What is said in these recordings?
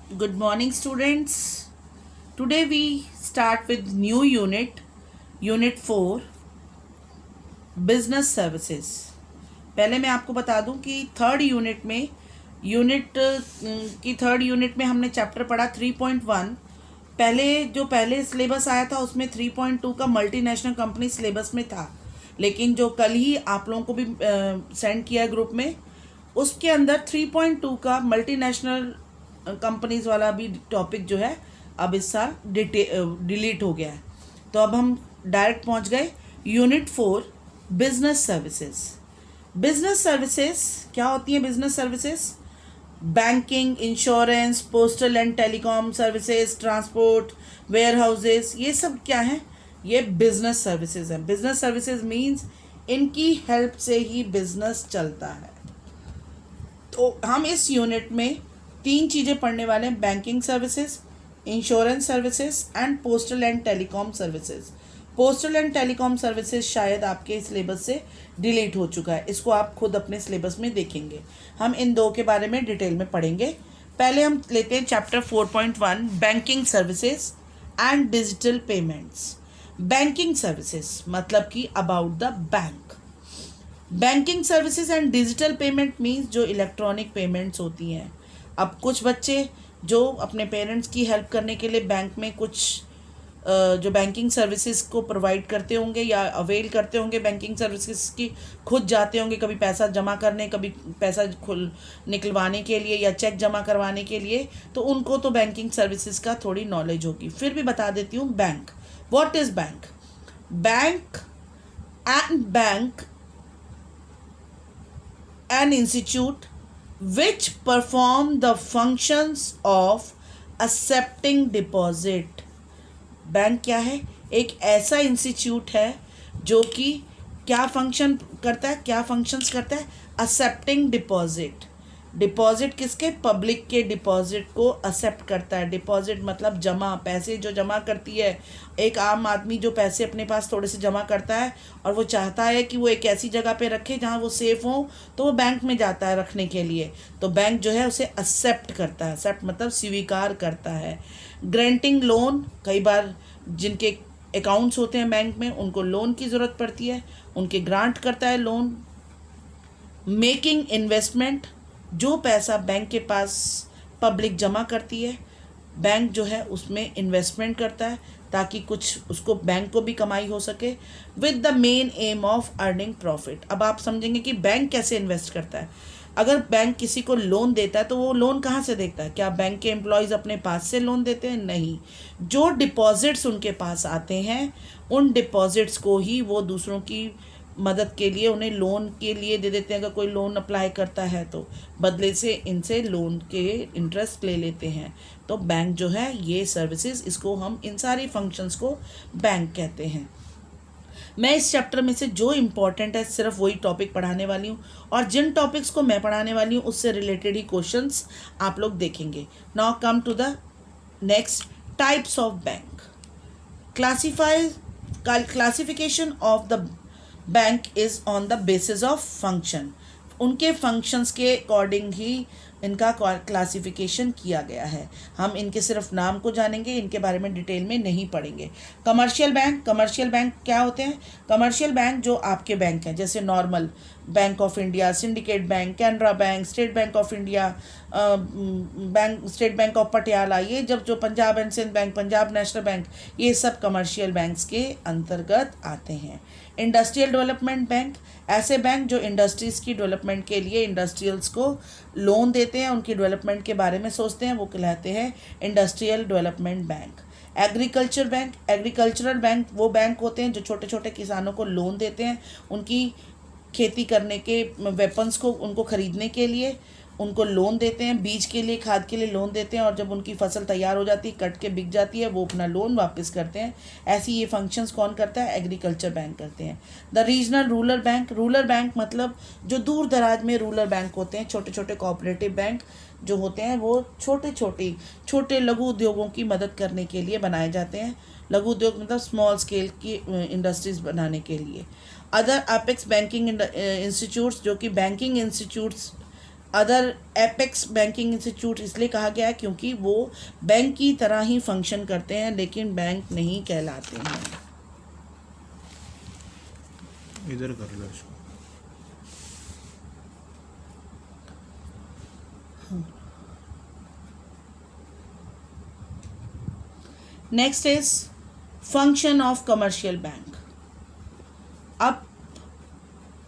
Good morning, students. Today we start with new unit 4, business services. पहले मैं आपको बता दूं कि थर्ड यूनिट में हमने चैप्टर पढ़ा 3.1. पहले सिलेबस आया था उसमें 3.2 का मल्टीनेशनल कंपनी सिलेबस में था, लेकिन जो कल ही आप लोगों को भी सेंड किया है ग्रुप में, उसके अंदर 3.2 का मल्टीनेशनल कंपनीज वाला भी टॉपिक जो है अब इस साल डिलीट हो गया है. तो अब हम डायरेक्ट पहुंच गए unit 4, business services. Business services क्या होती हैं? Business services banking, insurance, postal and telecom services, transport, warehouses, ये सब क्या है? ये बिजनेस सर्विसेज है. बिजनेस सर्विसेज मीन्स इनकी हेल्प से ही बिजनेस चलता है. तो हम इस यूनिट में 3 चीज़ें पढ़ने वाले हैं: banking services, insurance services and postal and telecom services. Postal and telecom services शायद आपके सिलेबस से डिलीट हो चुका है, इसको आप खुद अपने सिलेबस में देखेंगे. हम इन दो के बारे में डिटेल में पढ़ेंगे. पहले हम लेते हैं chapter 4.1, banking services and digital payments. Banking services मतलब कि about the bank. Banking services and digital payment means जो इलेक्ट्रॉनिक पेमेंट्स होती हैं. अब कुछ बच्चे जो अपने पेरेंट्स की हेल्प करने के लिए बैंक में कुछ जो बैंकिंग सर्विसेज को प्रोवाइड करते होंगे या अवेल करते होंगे बैंकिंग सर्विसेज की, खुद जाते होंगे कभी पैसा जमा करने, कभी पैसा निकलवाने के लिए या चेक जमा करवाने के लिए, तो उनको तो बैंकिंग सर्विसेज का थोड़ी नॉलेज होगी. फिर भी बता देती हूँ bank. What is bank? Bank an institute which perform the functions of accepting deposit. Bank क्या है? एक ऐसा इंस्टीट्यूट है जो कि क्या फंक्शंस करता है? Accepting deposit. डिपॉजिट किसके? पब्लिक के डिपॉजिट को एक्सेप्ट करता है. डिपॉजिट मतलब जमा, पैसे जो जमा करती है एक आम आदमी, जो पैसे अपने पास थोड़े से जमा करता है और वो चाहता है कि वो एक ऐसी जगह पे रखे जहाँ वो सेफ हो, तो वो बैंक में जाता है रखने के लिए. तो बैंक जो है उसे एक्सेप्ट करता है. एक्सेप्ट मतलब स्वीकार करता है. ग्रांटिंग लोन, कई बार जिनके अकाउंट्स होते हैं बैंक में उनको लोन की ज़रूरत पड़ती है, उनके ग्रांट करता है लोन. मेकिंग इन्वेस्टमेंट, जो पैसा बैंक के पास पब्लिक जमा करती है, बैंक जो है उसमें इन्वेस्टमेंट करता है ताकि कुछ उसको, बैंक को भी कमाई हो सके, with the main M of earning profit. अब आप समझेंगे कि बैंक कैसे इन्वेस्ट करता है. अगर बैंक किसी को लोन देता है तो वो लोन कहाँ से देता है? क्या बैंक के एम्प्लॉयज़ अपने पास से लोन देते हैं? नहीं. जो डिपॉजिट्स उनके पास आते हैं उन डिपॉजिट्स को ही वो दूसरों की मदद के लिए, उन्हें लोन के लिए दे देते हैं. अगर कोई लोन अप्लाई करता है तो बदले से इनसे लोन के इंटरेस्ट ले लेते हैं. तो बैंक जो है ये सर्विसेज, इसको हम इन सारी फंक्शंस को बैंक कहते हैं. मैं इस चैप्टर में से जो इम्पोर्टेंट है सिर्फ वही टॉपिक पढ़ाने वाली हूँ, और जिन टॉपिक्स को मैं पढ़ाने वाली हूँ उससे रिलेटेड ही क्वेश्चंस आप लोग देखेंगे. Now come to the next, types of bank. Classification of the bank is on the basis of function. उनके फंक्शंस के अकॉर्डिंग ही इनका क्लासिफिकेशन किया गया है. हम इनके सिर्फ नाम को जानेंगे, इनके बारे में डिटेल में नहीं पढ़ेंगे. कमर्शियल बैंक क्या होते हैं? कमर्शियल बैंक जो आपके बैंक हैं, जैसे normal Bank of India, Syndicate Bank, Canara Bank, State Bank of India, State Bank of Patiala, ये जब जो Punjab and Sindh Bank, Punjab National Bank, ये सब कमर्शियल बैंक्स के अंतर्गत आते हैं. इंडस्ट्रियल डेवलपमेंट बैंक, ऐसे बैंक जो इंडस्ट्रीज़ की डेवलपमेंट के लिए इंडस्ट्रियल्स को लोन देते हैं, उनकी डेवलपमेंट के बारे में सोचते हैं, वो कहलाते हैं industrial development bank. Agricultural bank वो बैंक होते हैं जो छोटे छोटे किसानों को लोन देते हैं, उनकी खेती करने के वेपन्स को उनको ख़रीदने के लिए उनको लोन देते हैं, बीज के लिए, खाद के लिए लोन देते हैं, और जब उनकी फसल तैयार हो जाती है, कट के बिक जाती है, वो अपना लोन वापस करते हैं. ऐसी ये फंक्शंस कौन करता है? एग्रीकल्चर बैंक करते हैं. द रीजनल रूरल बैंक मतलब जो दूर दराज में रूरल बैंक होते हैं, छोटे छोटे कोऑपरेटिव बैंक जो होते हैं, वो छोटे लघु उद्योगों की मदद करने के लिए बनाए जाते हैं. लघु उद्योग मतलब स्मॉल स्केल की इंडस्ट्रीज बनाने के लिए. अदर अपेक्स बैंकिंग इंस्टीट्यूट्स, जो कि banking institutes other apex banking institute इसलिए कहा गया है क्योंकि वो बैंक की तरह ही फंक्शन करते हैं लेकिन बैंक नहीं कहलाते हैं। इधर कर लो इसको। Next is function of commercial bank. अब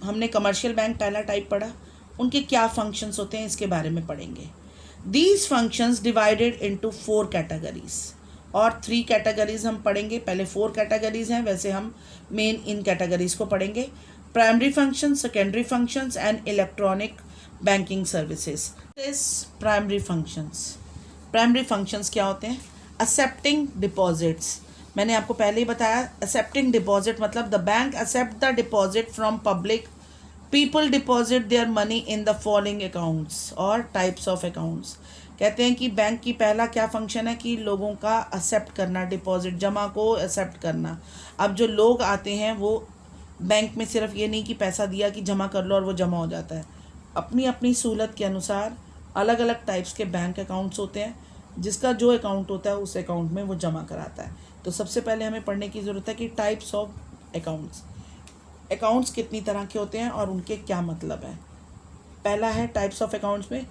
हमने कमर्शियल बैंक पहला टाइप पढ़ा, उनके क्या फंक्शंस होते हैं इसके बारे में पढ़ेंगे। These functions divided into 4 categories और 3 कैटेगरीज हम पढ़ेंगे। पहले 4 कैटेगरीज हैं, वैसे हम मेन इन कैटेगरीज को पढ़ेंगे। Primary functions, secondary functions and electronic banking services. This primary functions. Primary functions क्या होते हैं? Accepting deposits. मैंने आपको पहले ही बताया, एक्सेप्टिंग डिपॉजिट मतलब the bank accept the deposit from public people deposit their money in the following accounts और टाइप्स ऑफ अकाउंट्स। कहते हैं कि बैंक की पहला क्या फंक्शन है कि लोगों का एक्सेप्ट करना, डिपॉजिट जमा को एक्सेप्ट करना। अब जो लोग आते हैं वो बैंक में सिर्फ ये नहीं कि पैसा दिया कि जमा कर लो और वो जमा हो जाता है। अपनी अपनी सहूलत के अनुसार अलग अलग टाइप्स के बैंक अकाउंट्स होते हैं, जिसका जो अकाउंट होता है उस अकाउंट में वो जमा कराता है। तो सबसे पहले हमें पढ़ने की ज़रूरत है कि टाइप्स ऑफ अकाउंट्स। अकाउंट्स कितनी तरह के होते हैं और उनके क्या मतलब है। पहला है टाइप्स ऑफ अकाउंट्स में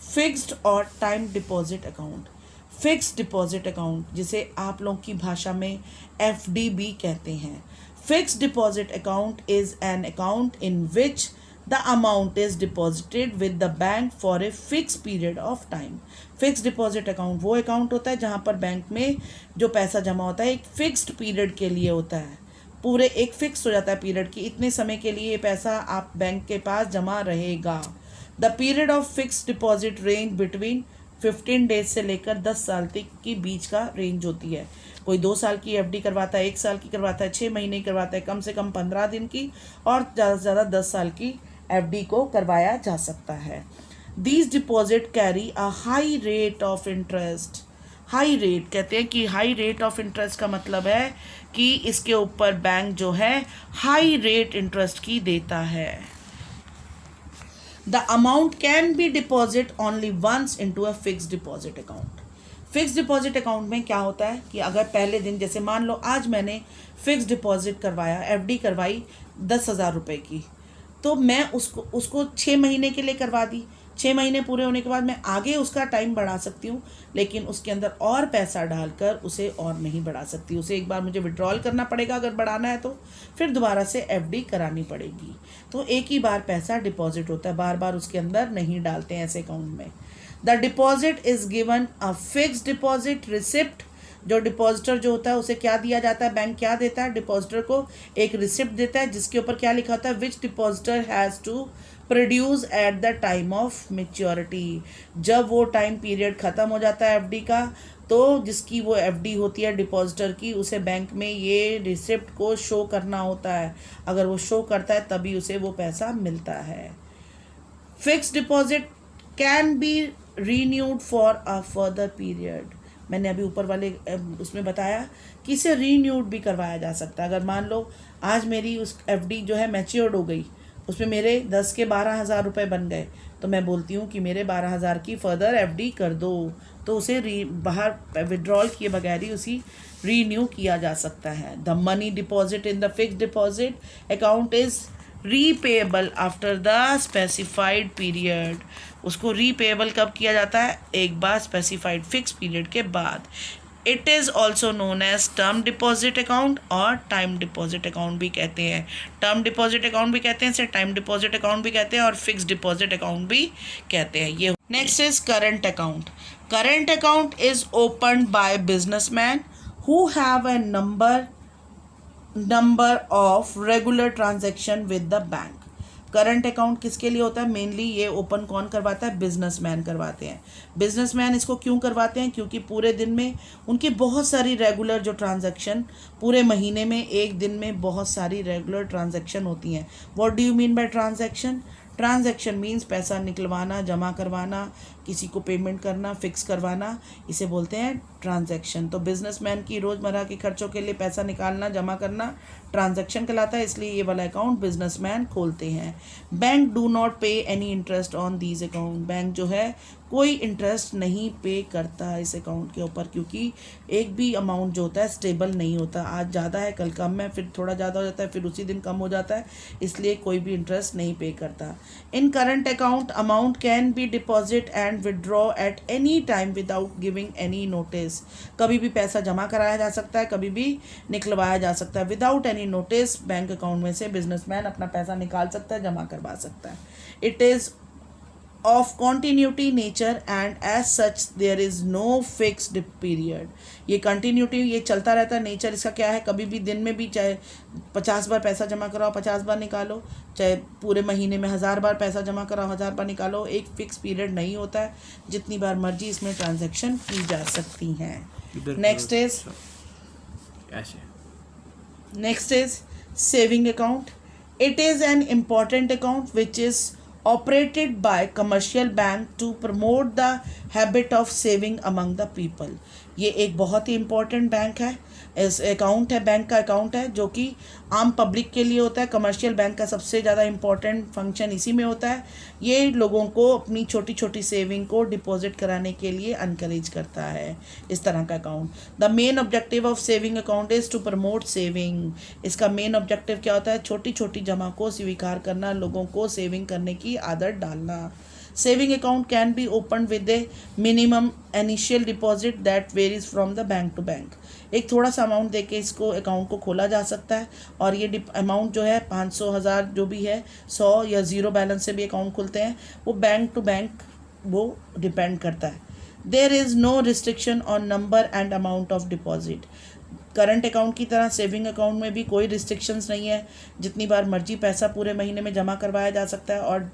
फिक्स्ड और time deposit account. Fixed deposit account जिसे आप लोगों की भाषा में FD भी कहते हैं। Fixed deposit account is an account in which the amount is deposited with the bank for a fixed period of time। Fix deposit account वो अकाउंट होता है जहाँ पर बैंक में जो पैसा जमा होता है एक फिक्स्ड पीरियड के लिए होता है। पूरे एक फिक्स हो जाता है पीरियड की, इतने समय के लिए ये पैसा आप बैंक के पास जमा रहेगा। The period of fix deposit range between 15 days से लेकर 10 साल तक की बीच का रेंज होती है। कोई 2 साल की FD करवाता है, 1 साल की करवाता है, 6 महीने की करवाता है, कम से कम 15 दिन की, और ज़्यादा से ज़्यादा 10 साल की FD को करवाया जा सकता है। These deposit carry a high rate of interest. High rate कहते हैं कि हाई रेट ऑफ इंटरेस्ट का मतलब है कि इसके ऊपर बैंक जो है हाई रेट इंटरेस्ट की देता है। The amount can be deposit only once into a fixed deposit account. Fix deposit account में क्या होता है कि अगर पहले दिन, जैसे मान लो आज मैंने फिक्स डिपॉजिट करवाया, FD करवाई 10,000 रुपये की, तो मैं उसको 6 महीने के लिए करवा दी। 6 महीने पूरे होने के बाद मैं आगे उसका टाइम बढ़ा सकती हूँ, लेकिन उसके अंदर और पैसा डालकर उसे और नहीं बढ़ा सकती। उसे एक बार मुझे विड्रॉल करना पड़ेगा अगर बढ़ाना है तो, फिर दोबारा से FD करानी पड़ेगी। तो एक ही बार पैसा डिपॉजिट होता है, बार बार उसके अंदर नहीं डालते हैं ऐसे अकाउंट में। The deposit is given a fixed deposit receipt. जो डिपॉजिटर जो होता है उसे क्या दिया जाता है, बैंक क्या देता है डिपॉजिटर को? एक रिसिप्ट देता है जिसके ऊपर क्या लिखा होता है, which depositor has to produce at the time of maturity. जब वो टाइम पीरियड ख़त्म हो जाता है FD का, तो जिसकी वो FD होती है डिपॉजिटर की, उसे बैंक में ये रिसिप्ट को शो करना होता है। अगर वो शो करता है तभी उसे वो पैसा मिलता है। Fixed deposit can be renewed for a further period. मैंने अभी ऊपर वाले उसमें बताया कि इसे रीन्यूड भी करवाया जा सकता है। अगर मान लो आज मेरी उस FD जो है मैच्योर्ड हो गई, उसमें मेरे 10 के 12,000 रुपये बन गए, तो मैं बोलती हूँ कि मेरे 12,000 की फर्दर FD कर दो, तो उसे बाहर विड्रॉल किए बगैर ही उसी रीन्यू किया जा सकता है। The money deposit in the fixed deposit account is repayable after the specified period. उसको रीपेएबल कब किया जाता है? एक बार स्पेसिफाइड फिक्स पीरियड के बाद। It is also known as term deposit account और टाइम डिपॉजिट अकाउंट भी कहते हैं। टर्म डिपॉजिट अकाउंट भी कहते हैं इसे, टाइम डिपॉजिट अकाउंट भी कहते हैं और फिक्स डिपॉजिट अकाउंट भी कहते हैं। ये next is current account. Current account is opened by businessman who have a number of regular transaction with the bank. Current account किसके लिए होता है? मेनली ये ओपन कौन करवाता है? बिजनेसमैन करवाते हैं। बिजनेसमैन इसको क्यों करवाते हैं? क्योंकि पूरे दिन में उनकी बहुत सारी रेगुलर जो ट्रांजैक्शन, पूरे महीने में एक दिन में बहुत सारी रेगुलर ट्रांजैक्शन होती हैं। What do you mean by transaction? Transaction means पैसा निकलवाना, जमा करवाना, किसी को पेमेंट करना, फिक्स करवाना, इसे बोलते हैं ट्रांजैक्शन। तो बिजनेसमैन की रोज़मर्रा के खर्चों के लिए पैसा निकालना, जमा करना ट्रांजैक्शन कहलाता है, इसलिए ये वाला अकाउंट बिजनेसमैन खोलते हैं। बैंक डू नॉट पे any interest on these account, bank जो है कोई इंटरेस्ट नहीं पे करता इस अकाउंट के ऊपर, क्योंकि एक भी अमाउंट जो होता है स्टेबल नहीं होता, आज ज़्यादा है कल कम है, फिर थोड़ा ज़्यादा हो जाता है, फिर उसी दिन कम हो जाता है, इसलिए कोई भी इंटरेस्ट नहीं पे करता। In current account amount can be deposit and withdraw at any time without giving any notice, कभी भी पैसा जमा कराया जा सकता है, कभी भी निकलवाया जा सकता है। Without any notice bank account में से बिजनेसमैन अपना पैसा निकाल सकता है, जमा करवा सकता है। It is of continuity nature and as such there is no fixed period, ये कंटिन्यूटी, ये चलता रहता है। नेचर इसका क्या है, कभी भी दिन में भी चाहे 50 बार पैसा जमा कराओ 50 बार निकालो, चाहे पूरे महीने में 1000 बार पैसा जमा कराओ 1000 बार निकालो, एक फिक्स पीरियड नहीं होता है, जितनी बार मर्जी इसमें ट्रांजैक्शन की जा सकती हैं। Next is saving account. It is an important account which is operated by commercial bank to promote the habit of saving among the people, ये एक बहुत ही इम्पॉर्टेंट बैंक है, इस अकाउंट है, बैंक का अकाउंट है जो कि आम पब्लिक के लिए होता है। कमर्शियल बैंक का सबसे ज़्यादा इम्पॉर्टेंट फंक्शन इसी में होता है, ये लोगों को अपनी छोटी छोटी सेविंग को डिपॉजिट कराने के लिए अनकरेज करता है इस तरह का account. The main objective of saving account is to promote saving, इसका मेन ऑब्जेक्टिव क्या होता है, छोटी छोटी जमा को स्वीकार करना, लोगों को सेविंग करने की आदत डालना। Saving account can be open with a minimum initial deposit that varies from the bank to bank, एक थोड़ा सा अमाउंट देके इसको अकाउंट को खोला जा सकता है, और ये अमाउंट जो है 500, 1000 जो भी है, 100 या ज़ीरो बैलेंस से भी अकाउंट खुलते हैं, वो बैंक टू बैंक वो डिपेंड करता है। There is no restriction on number and amount of deposit, current account की तरह सेविंग अकाउंट में भी कोई रिस्ट्रिक्शंस नहीं है, जितनी बार मर्जी पैसा पूरे महीने में जमा करवाया जा सकता है और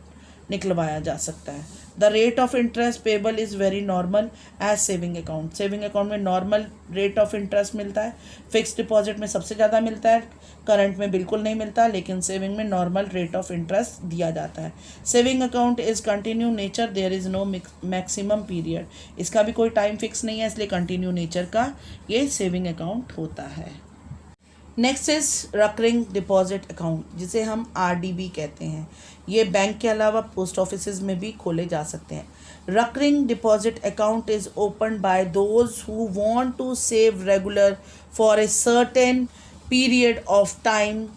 निकलवाया जा सकता है। The rate of interest payable is very normal as saving account, saving account में नॉर्मल रेट ऑफ इंटरेस्ट मिलता है, फिक्स डिपॉजिट में सबसे ज़्यादा मिलता है, करंट में बिल्कुल नहीं मिलता, लेकिन सेविंग में नॉर्मल रेट ऑफ इंटरेस्ट दिया जाता है। Saving account is continue nature, there is no maximum period, इसका भी कोई टाइम फिक्स नहीं है, इसलिए कंटिन्यू नेचर का ये सेविंग अकाउंट होता है। Next is recurring deposit account, जिसे हम RDB कहते हैं, ये बैंक के अलावा पोस्ट ऑफिस में भी खोले जा सकते हैं। Recurring deposit account is open by those who want to save regular for a certain period of time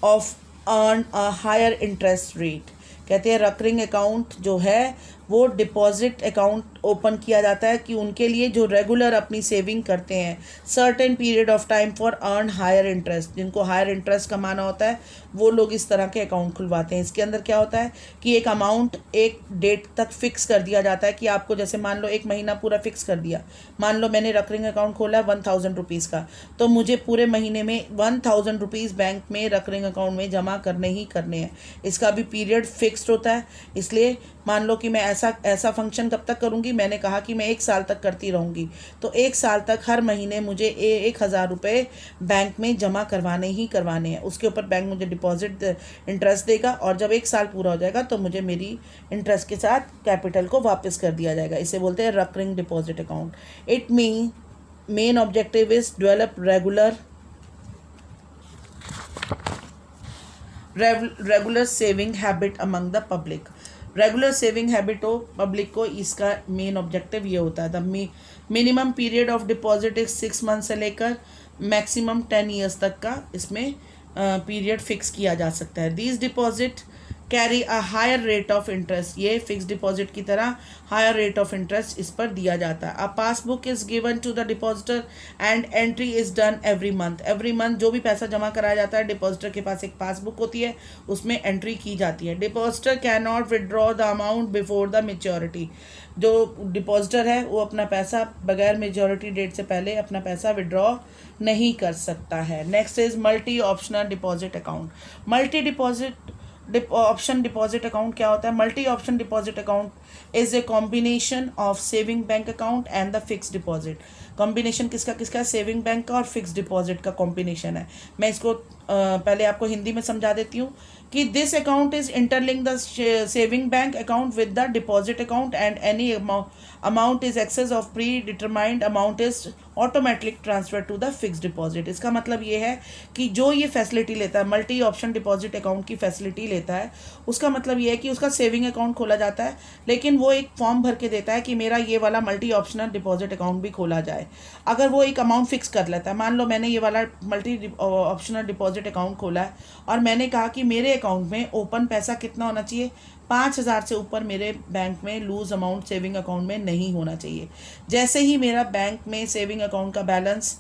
of earn a higher interest rate, कहते हैं रिकरिंग अकाउंट जो है वो डिपॉजिट अकाउंट ओपन किया जाता है कि उनके लिए जो रेगुलर अपनी सेविंग करते हैं, certain period of time for earn higher interest, जिनको हायर इंटरेस्ट कमाना होता है वो लोग इस तरह के अकाउंट खुलवाते हैं। इसके अंदर क्या होता है कि एक अमाउंट एक डेट तक फिक्स कर दिया जाता है कि आपको, जैसे मान लो एक महीना पूरा फिक्स कर दिया, मान लो मैंने रिकरिंग अकाउंट खोला है 1000 रुपीज़ का, तो मुझे पूरे महीने में 1000 रुपीज़ बैंक में रिकरिंग अकाउंट में जमा करने ही करने हैं, इसका भी पीरियड फिक्स्ड होता है। इसलिए मान लो कि मैं ऐसा फंक्शन कब तक करूँगी, मैंने कहा कि मैं 1 साल तक करती रहूँगी, तो 1 साल तक हर महीने मुझे 1000 रुपये बैंक में जमा करवाने ही करवाने हैं, उसके ऊपर बैंक मुझे डिपॉजिट इंटरेस्ट देगा, और जब 1 साल पूरा हो जाएगा तो मुझे मेरी इंटरेस्ट के साथ कैपिटल को वापस कर दिया जाएगा, इसे बोलते हैं recurring deposit account. It main objective is develop regular saving habit among the public, regular saving habit हो पब्लिक को, इसका मेन ऑब्जेक्टिव ये होता है। The minimum period of deposit is 6 month से लेकर मैक्सिमम 10 ईयर्स तक का इसमें पीरियड फिक्स किया जा सकता है। These deposit carry a higher rate of interest, ये फिक्स डिपॉजिट की तरह हायर रेट ऑफ इंटरेस्ट इस पर दिया जाता है। A passbook is given to the depositor and entry is done every month जो भी पैसा जमा कराया जाता है डिपॉजिटर के पास एक पासबुक होती है, उसमें एंट्री की जाती है। Depositor can not withdraw the amount before the maturity, जो डिपॉजिटर है वो अपना पैसा बगैर मेच्योरिटी डेट से पहले अपना पैसा विड्रॉ नहीं कर सकता है। Next is multi optional deposit account. Multi option deposit account क्या होता है? Multi option deposit account is a combination of saving bank account and the fix deposit. Combination किसका? सेविंग बैंक का और फिक्स डिपॉजिट का कॉम्बिनेशन है। मैं इसको पहले आपको हिंदी में समझा देती हूँ कि this account is interlink the saving bank account with the deposit account and any amount is excess of predetermined amount is automatic transfer to the fix deposit. इसका मतलब ये है कि जो ये फैसिलिटी लेता है, मल्टी ऑप्शन डिपॉजिट अकाउंट की फैसिलिटी लेता है, उसका मतलब ये है कि उसका सेविंग अकाउंट खोला जाता है, लेकिन वो एक फॉर्म भर के देता है कि मेरा ये वाला मल्टी ऑप्शनल डिपॉजिट अकाउंट भी खोला जाए। अगर वो एक अमाउंट फिक्स कर लेता है, मान लो मैंने ये वाला मल्टी ऑप्शनल डिपॉजिट अकाउंट खोला है और मैंने कहा कि मेरे अकाउंट में ओपन पैसा कितना होना चाहिए, 5,000 से ऊपर मेरे बैंक में लूज अमाउंट सेविंग अकाउंट में नहीं होना चाहिए। जैसे ही मेरा बैंक में सेविंग अकाउंट का बैलेंस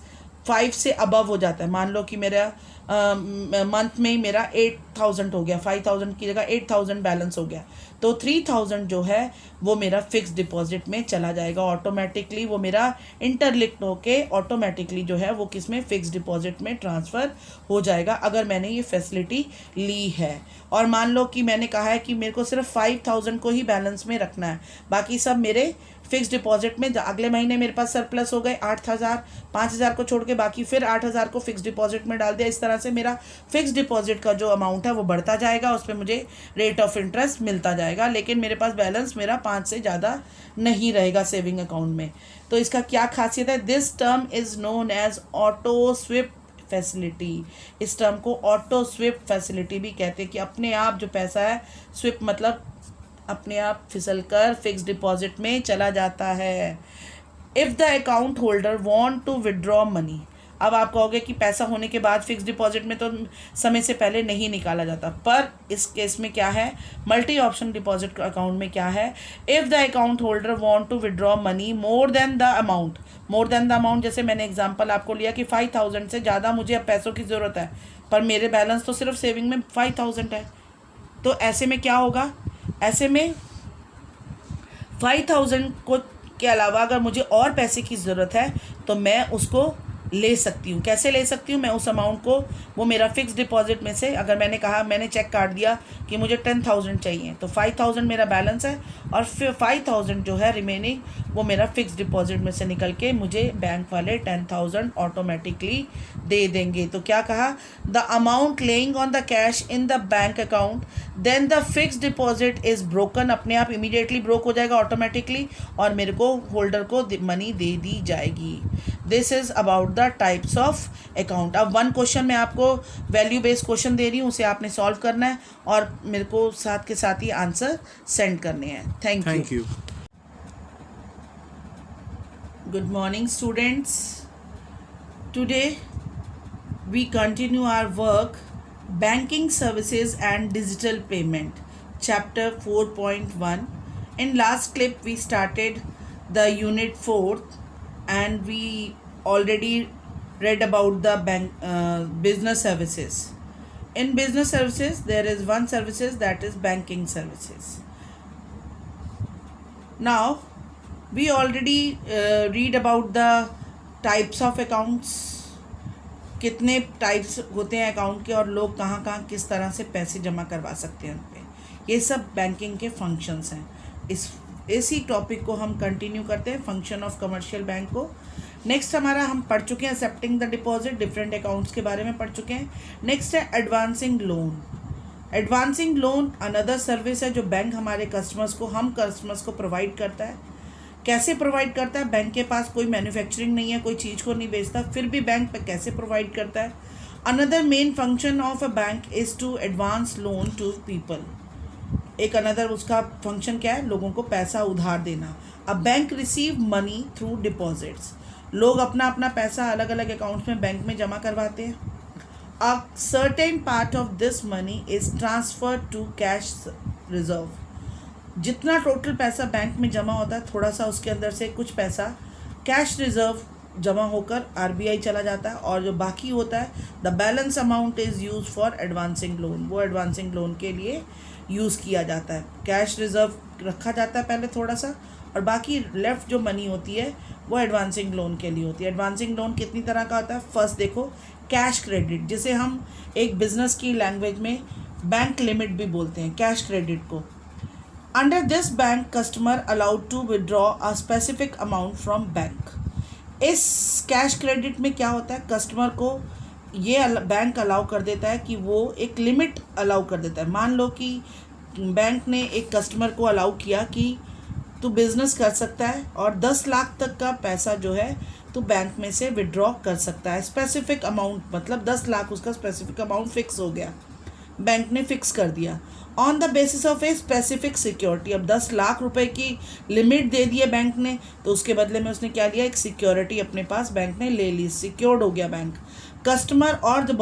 5 से अबव हो जाता है, मान लो कि मेरा मंथ में ही मेरा 8,000 हो गया, 5,000 की जगह 8,000 बैलेंस हो गया, तो 3,000 जो है वो मेरा फिक्स डिपॉजिट में चला जाएगा ऑटोमेटिकली। वो मेरा इंटरलिंक्ड होके ऑटोमेटिकली जो है वो किस में, फिक्स डिपॉजिट में ट्रांसफ़र हो जाएगा अगर मैंने ये फैसिलिटी ली है। और मान लो कि मैंने कहा है कि मेरे को सिर्फ 5,000 को ही बैलेंस में रखना है, बाकी सब मेरे फिक्स डिपॉजिट में, अगले महीने मेरे पास सरप्लस हो गए 8,000, 5,000 को छोड़ के बाकी फिर 8,000 को फिक्स डिपॉजिट में डाल दिया। इस तरह से मेरा फिक्स डिपॉजिट का जो अमाउंट है वो बढ़ता जाएगा, उस पर मुझे रेट ऑफ इंटरेस्ट मिलता जाएगा, लेकिन मेरे पास बैलेंस मेरा 5 से ज़्यादा नहीं रहेगा सेविंग अकाउंट में। तो इसका क्या खासियत है, this term is known as auto sweep facility. इस टर्म को ऑटो स्विप फैसिलिटी भी कहते हैं कि अपने आप जो पैसा है, स्विप मतलब अपने आप फिसल कर फिक्स डिपॉजिट में चला जाता है। If the account holder want to withdraw money, अब आप कहोगे कि पैसा होने के बाद फिक्स डिपॉजिट में तो समय से पहले नहीं निकाला जाता, पर इस केस में क्या है, मल्टी ऑप्शन डिपॉजिट अकाउंट में क्या है, if the account holder want to withdraw money more than the amount, जैसे मैंने एग्जांपल आपको लिया कि 5,000 से ज़्यादा मुझे अब पैसों की ज़रूरत है, पर मेरे बैलेंस तो सिर्फ सेविंग में 5,000 है, तो ऐसे में क्या होगा, ऐसे में 5,000 को के अलावा अगर मुझे और पैसे की ज़रूरत है तो मैं उसको ले सकती हूँ। कैसे ले सकती हूँ, मैं उस अमाउंट को, वो मेरा फिक्स डिपॉजिट में से, अगर मैंने कहा, मैंने चेक काट दिया कि मुझे 10,000 चाहिए, तो 5,000 मेरा बैलेंस है और फिर 5,000 जो है रिमेनिंग वो मेरा फिक्स डिपॉजिट में से निकल के मुझे बैंक वाले 10,000 ऑटोमेटिकली दे देंगे। तो क्या कहा, the amount lying on the cash in the bank account then the fix deposit is broken, अपने आप इमीडिएटली ब्रोक हो जाएगा ऑटोमेटिकली और मेरे को होल्डर को मनी दे दी जाएगी। This is about the types of account. अब वन क्वेश्चन मैं आपको वैल्यू बेस्ड क्वेश्चन दे रही हूँ, उसे आपने सॉल्व करना है और मेरे को साथ के साथ ही आंसर सेंड करने हैं। Thank you. Good morning students, today we continue our work banking services and digital payment, chapter 4.1. in last clip we started the unit 4th and we already read about the business services. In business services there is one services, that is banking services. Now we already read about the types of accounts, कितने types होते हैं account के और लोग कहाँ कहाँ किस तरह से पैसे जमा करवा सकते हैं उन पे, ये सब बैंकिंग के फंक्शंस हैं। इसी टॉपिक को हम कंटिन्यू करते हैं, फंक्शन ऑफ कमर्शियल बैंक को। नेक्स्ट हमारा हम पढ़ चुके हैं accepting the deposit, different accounts के बारे में पढ़ चुके हैं। नेक्स्ट है advancing loan. Advancing loan another service है जो बैंक हमारे कस्टमर्स को प्रोवाइड करता है। कैसे प्रोवाइड करता है, बैंक के पास कोई मैन्युफैक्चरिंग नहीं है, कोई चीज़ को नहीं बेचता, फिर भी बैंक पे कैसे प्रोवाइड करता है। Another main function of a bank is to advance loan to people. एक अनदर उसका फंक्शन क्या है, लोगों को पैसा उधार देना। A bank receive money through deposits, लोग अपना अपना पैसा अलग अलग अकाउंट्स में बैंक में जमा करवाते हैं। A certain part of this money is transfer to cash reserve, जितना टोटल पैसा बैंक में जमा होता है थोड़ा सा उसके अंदर से कुछ पैसा कैश रिजर्व जमा होकर आरबीआई चला जाता है और जो बाकी होता है the balance amount is use for advancing loan, वो एडवांसिंग लोन के लिए यूज़ किया जाता है। कैश रिजर्व रखा जाता है पहले थोड़ा सा और बाकी लेफ्ट जो मनी होती है वो एडवांसिंग लोन के लिए होती है। एडवांसिंग लोन कितनी तरह का होता है, फर्स्ट देखो कैश क्रेडिट, जिसे हम एक बिजनेस की लैंग्वेज में बैंक लिमिट भी बोलते हैं, कैश क्रेडिट को। Under this bank customer allowed to withdraw a specific amount from bank. इस कैश क्रेडिट में क्या होता है, कस्टमर को ये बैंक अलाउ कर देता है कि वो एक लिमिट अलाउ कर देता है। मान लो कि बैंक ने एक कस्टमर को अलाउ किया कि तू बिज़नेस कर सकता है और 10 लाख तक का पैसा जो है तो बैंक में से विड्रॉ कर सकता है। स्पेसिफिक अमाउंट, मतलब 10 लाख उसका स्पेसिफिक अमाउंट फिक्स हो गया, बैंक ने फिक्स कर दिया on the basis of a specific security. अब 10 लाख रुपए की लिमिट दे दी है बैंक ने, तो उसके बदले में उसने क्या लिया, एक सिक्योरिटी अपने पास बैंक ने ले ली, सिक्योर्ड हो गया बैंक। कस्टमर और द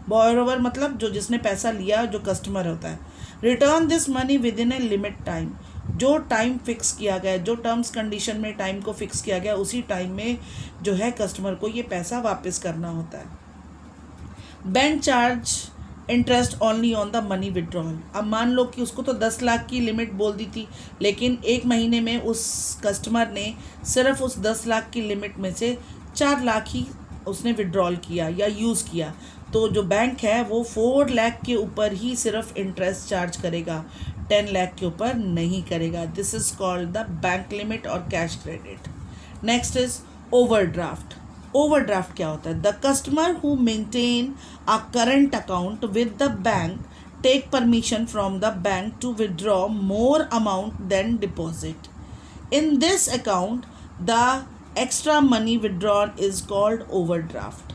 बोरोवर मतलब जो जिसने पैसा लिया, जो कस्टमर होता है, return this money with in a limit time. जो टाइम फिक्स किया गया, जो टर्म्स कंडीशन में टाइम को फिक्स किया गया, उसी टाइम में जो है कस्टमर को ये पैसा वापस करना होता है। Bank charge interest only on the money withdrawal. अब मान लो कि उसको तो 10 लाख की लिमिट बोल दी थी, लेकिन एक महीने में उस कस्टमर ने सिर्फ उस 10 लाख की लिमिट में से 4 लाख ही उसने विड्रॉल किया या यूज़ किया, तो जो बैंक है वो 4 लाख के ऊपर ही सिर्फ इंटरेस्ट चार्ज करेगा, 10 लाख के ऊपर नहीं करेगा। This is called the bank limit और cash credit. Next is overdraft. Overdraft क्या होता है? The customer who maintain a current account with the bank take permission from the bank to withdraw more amount than deposit. In this account the extra money withdrawn is called overdraft.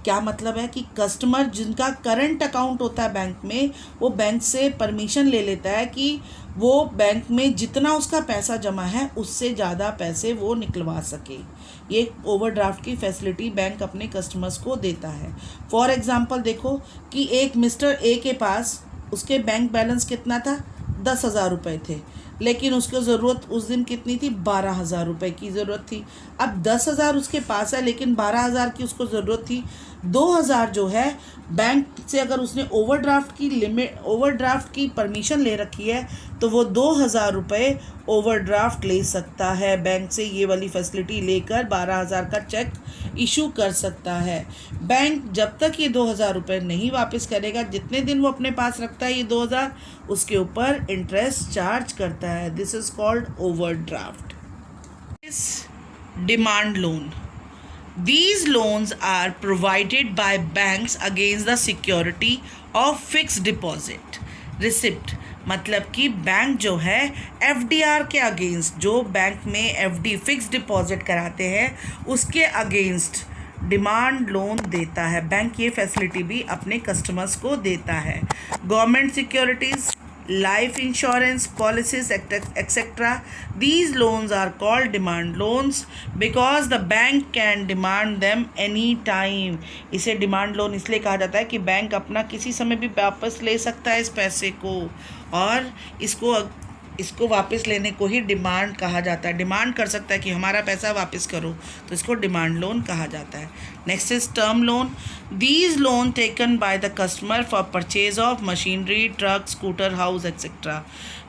क्या मतलब है कि customer जिनका current account होता है bank में, वो bank से परमिशन ले लेता है कि वो बैंक में जितना उसका पैसा जमा है उससे ज़्यादा पैसे वो निकलवा सके। ये ओवरड्राफ्ट की फैसिलिटी बैंक अपने कस्टमर्स को देता है। फॉर एग्जांपल देखो कि एक मिस्टर ए के पास उसके बैंक बैलेंस कितना था, 10,000 रुपये थे, लेकिन उसको ज़रूरत उस दिन कितनी थी, 12,000 रुपये की ज़रूरत थी। अब 10,000 उसके पास है, लेकिन 12,000 की उसको ज़रूरत थी। 2,000 जो है बैंक से अगर उसने ओवरड्राफ्ट की परमिशन ले रखी है, तो वो 2,000 रुपये ओवरड्राफ्ट ले सकता है बैंक से। ये वाली फैसिलिटी लेकर 12,000 का चेक इशू कर सकता है। बैंक जब तक ये 2,000 रुपये नहीं वापस करेगा, जितने दिन वो अपने पास रखता है ये 2,000, उसके ऊपर इंटरेस्ट चार्ज करता है। This is called overdraft. Demand loan. These loans are provided by banks against the security of fixed deposit receipt। मतलब कि बैंक जो है FDR के अगेंस्ट, जो बैंक में FD फिक्स डिपॉजिट कराते हैं, उसके अगेंस्ट डिमांड लोन देता है बैंक। ये फैसिलिटी भी अपने कस्टमर्स को देता है। Government securities, life insurance policies, etc. These loans are called demand loans because the bank can demand them any time। इसे डिमांड लोन इसलिए कहा जाता है कि बैंक अपना किसी समय भी वापस ले सकता है इस पैसे को, और इसको वापस लेने को ही डिमांड कहा जाता है। डिमांड कर सकता है कि हमारा पैसा वापस करो, तो इसको डिमांड लोन कहा जाता है। Next is term loan. These loan taken by the customer for purchase of machinery, truck, scooter, house etcetera.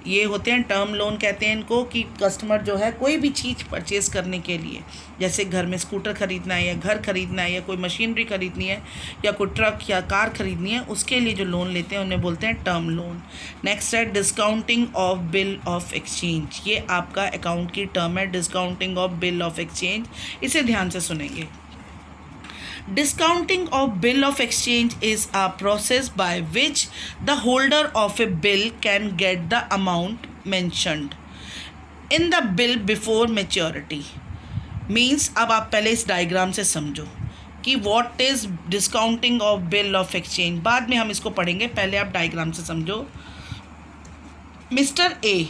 ये होते हैं टर्म लोन, कहते हैं इनको, कि कस्टमर जो है कोई भी चीज़ परचेज़ करने के लिए, जैसे घर में स्कूटर ख़रीदना है या घर ख़रीदना है या कोई मशीनरी ख़रीदनी है या कोई ट्रक या कार ख़रीदनी है, उसके लिए जो लोन लेते हैं उन्हें बोलते हैं टर्म लोन। नेक्स्ट है discounting of bill of exchange. ये आपका अकाउंट की टर्म है, discounting of bill of exchange. इसे ध्यान से सुनेंगे। Discounting of bill of exchange is a process by which the holder of a bill can get the amount mentioned in the bill before maturity। Means अब आप पहले इस diagram से समझो कि what is discounting of bill of exchange। बाद में हम इसको पढ़ेंगे, पहले आप डायग्राम से समझो। मिस्टर ए,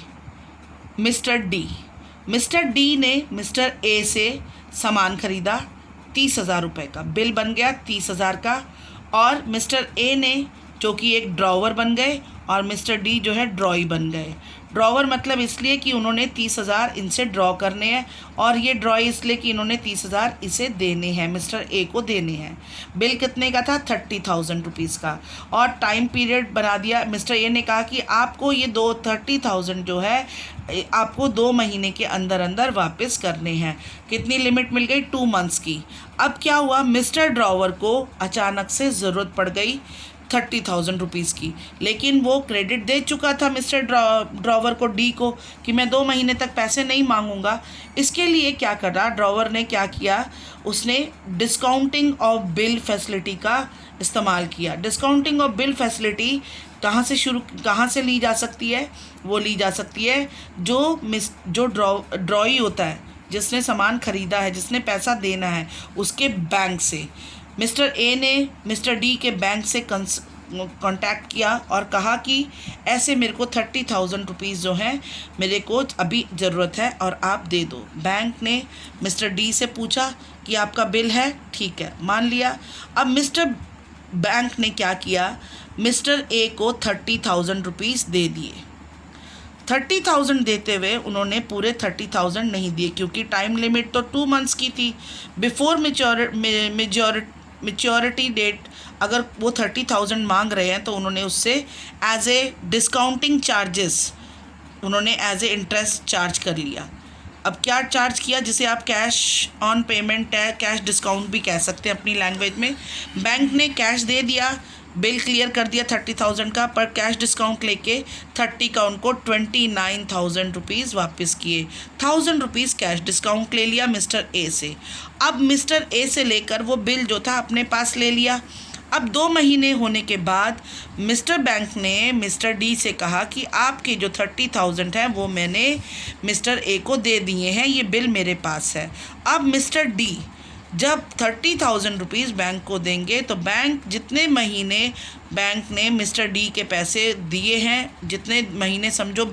मिस्टर डी ने मिस्टर ए से सामान खरीदा 30,000 रुपये का, बिल बन गया 30,000 का, और मिस्टर ए ने जो कि एक ड्रॉवर बन गए और मिस्टर डी जो है ड्रॉई बन गए। ड्रॉवर मतलब इसलिए कि उन्होंने 30,000 इनसे ड्रॉ करने हैं, और ये ड्रॉई इसलिए कि इन्होंने 30,000 इसे देने हैं, मिस्टर ए को देने हैं। बिल कितने का था? 30,000 रुपीज़ का, और टाइम पीरियड बना दिया। मिस्टर ए ने कहा कि आपको ये 30,000 जो है आपको 2 महीने के अंदर अंदर वापस करने हैं। कितनी लिमिट मिल गई? 2 मंथ्स की। अब क्या हुआ, मिस्टर ड्रॉवर को अचानक से ज़रूरत पड़ गई 30,000 रुपीज़ की, लेकिन वो क्रेडिट दे चुका था मिस्टर ड्रॉवर को, डी को, कि मैं 2 महीने तक पैसे नहीं मांगूंगा। इसके लिए क्या करा ड्रॉवर ने, क्या किया, उसने डिस्काउंटिंग ऑफ बिल फैसिलिटी का इस्तेमाल किया। डिस्काउंटिंग ऑफ बिल फैसिलिटी कहाँ से ली जा सकती है? वो ली जा सकती है जो ड्रॉई होता है, जिसने सामान ख़रीदा है, जिसने पैसा देना है, उसके बैंक से। मिस्टर ए ने मिस्टर डी के बैंक से कांटेक्ट किया और कहा कि ऐसे मेरे को 30,000 रुपीज़ जो हैं मेरे को अभी ज़रूरत है और आप दे दो। बैंक ने मिस्टर डी से पूछा कि आपका बिल है, ठीक है, मान लिया। अब मिस्टर बैंक ने क्या किया, मिस्टर ए को 30,000 रुपीज़ दे दिए। 30,000 देते हुए उन्होंने पूरे 30,000 नहीं दिए, क्योंकि टाइम लिमिट तो 2 मंथ्स की थी। बिफोर मेच्योरिटी डेट अगर वो 30,000 मांग रहे हैं तो उन्होंने उससे एज ए डिस्काउंटिंग चार्जेस, उन्होंने एज ए इंटरेस्ट चार्ज कर लिया। अब क्या चार्ज किया, जिसे आप कैश ऑन पेमेंट है, कैश डिस्काउंट भी कह सकते हैं अपनी लैंग्वेज में। बैंक ने कैश दे दिया, बिल क्लियर कर दिया 30,000 का, पर कैश डिस्काउंट लेके 30 का उनको 29,000 रुपीज़ वापस किए। 1,000 रुपीज़ कैश डिस्काउंट ले लिया मिस्टर ए से। अब मिस्टर ए से लेकर वो बिल जो था अपने पास ले लिया। अब 2 महीने होने के बाद मिस्टर बैंक ने मिस्टर डी से कहा कि आपके जो 30,000 हैं वो मैंने मिस्टर ए को दे दिए हैं, ये बिल मेरे पास है। अब मिस्टर डी जब 30,000 रुपीज़ बैंक को देंगे तो बैंक जितने महीने बैंक ने मिस्टर डी के पैसे दिए हैं, जितने महीने समझो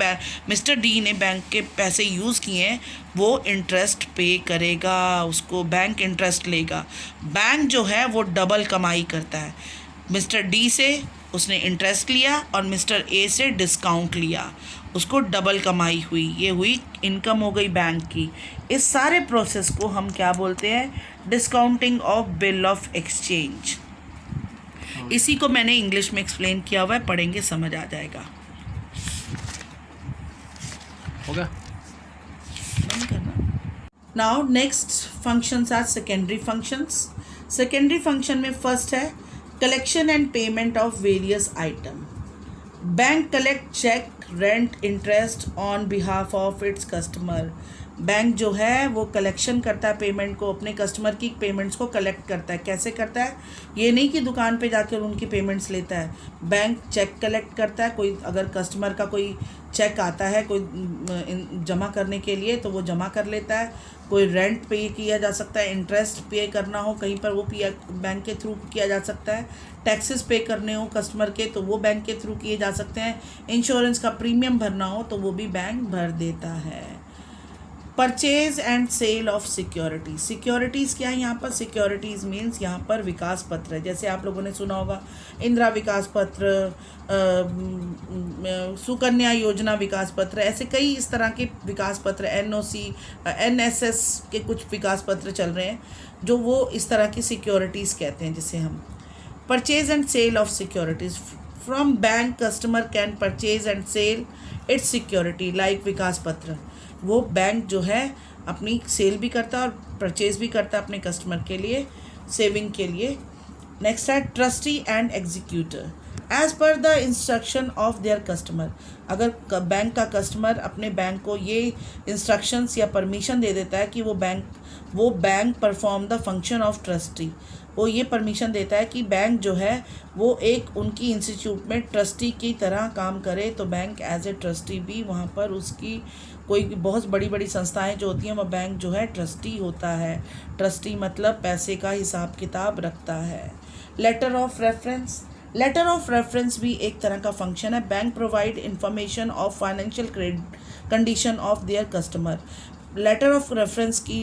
मिस्टर डी ने बैंक के पैसे यूज़ किए हैं, वो इंटरेस्ट पे करेगा, उसको बैंक इंटरेस्ट लेगा। बैंक जो है वो डबल कमाई करता है। मिस्टर डी से उसने इंटरेस्ट लिया और मिस्टर ए से डिस्काउंट लिया, उसको डबल कमाई हुई। ये हुई इनकम हो गई बैंक की। इस सारे प्रोसेस को हम क्या बोलते हैं? Discounting of bill of exchange. इसी को मैंने इंग्लिश में एक्सप्लेन किया हुआ है, पढ़ेंगे समझ आ जाएगा। हो गया? बंद करना। Now next functions are secondary functions. Secondary function में फर्स्ट है collection and payment of various items. Bank collect cheque, rent, interest on behalf of its customer. Bank जो है वो कलेक्शन करता है पेमेंट को, अपने कस्टमर की पेमेंट्स को कलेक्ट करता है। कैसे करता है? ये नहीं कि दुकान पे जाकर उनकी पेमेंट्स लेता है। बैंक चेक कलेक्ट करता है। कोई अगर कस्टमर का कोई चेक आता है कोई जमा करने के लिए तो वो जमा कर लेता है। कोई रेंट पे किया जा सकता है, इंटरेस्ट पे करना हो कहीं पर वो बैंक के थ्रू किया जा सकता है। टैक्सेस पे करने हो कस्टमर के तो वो बैंक के थ्रू किए जा सकते हैं। इंश्योरेंस का प्रीमियम भरना हो तो वो भी बैंक भर देता है। Purchase and sale of security. Securities क्या है यहाँ पर? सिक्योरिटीज़ मीन्स यहाँ पर विकास पत्र है। जैसे आप लोगों ने सुना होगा इंदिरा विकास पत्र, सुकन्या योजना विकास पत्र, ऐसे कई इस तरह के विकास पत्र, NOC, NSS के कुछ विकास पत्र चल रहे हैं जो वो इस तरह की सिक्योरिटीज़ कहते हैं, जिसे हम purchase and sale of securities. From bank customer can purchase and sale its security like Vikas Patra. वो बैंक जो है अपनी सेल भी करता है और परचेज भी करता है अपने कस्टमर के लिए, सेविंग के लिए। नेक्स्ट है trustee and executor. As per the instruction of their customer. अगर बैंक का कस्टमर अपने बैंक को ये इंस्ट्रक्शंस या परमिशन दे देता है कि वो bank perform the function of trustee, वो ये परमिशन देता है कि बैंक जो है वो एक उनकी इंस्टीट्यूट में ट्रस्टी की तरह काम करे, तो बैंक एज ए ट्रस्टी भी वहाँ पर उसकी कोई बहुत बड़ी बड़ी संस्थाएं जो होती हैं वह बैंक जो है ट्रस्टी होता है। ट्रस्टी मतलब पैसे का हिसाब किताब रखता है। Letter of reference. Letter of reference भी एक तरह का फंक्शन है। Bank provide information of financial condition of their customer. Letter of reference की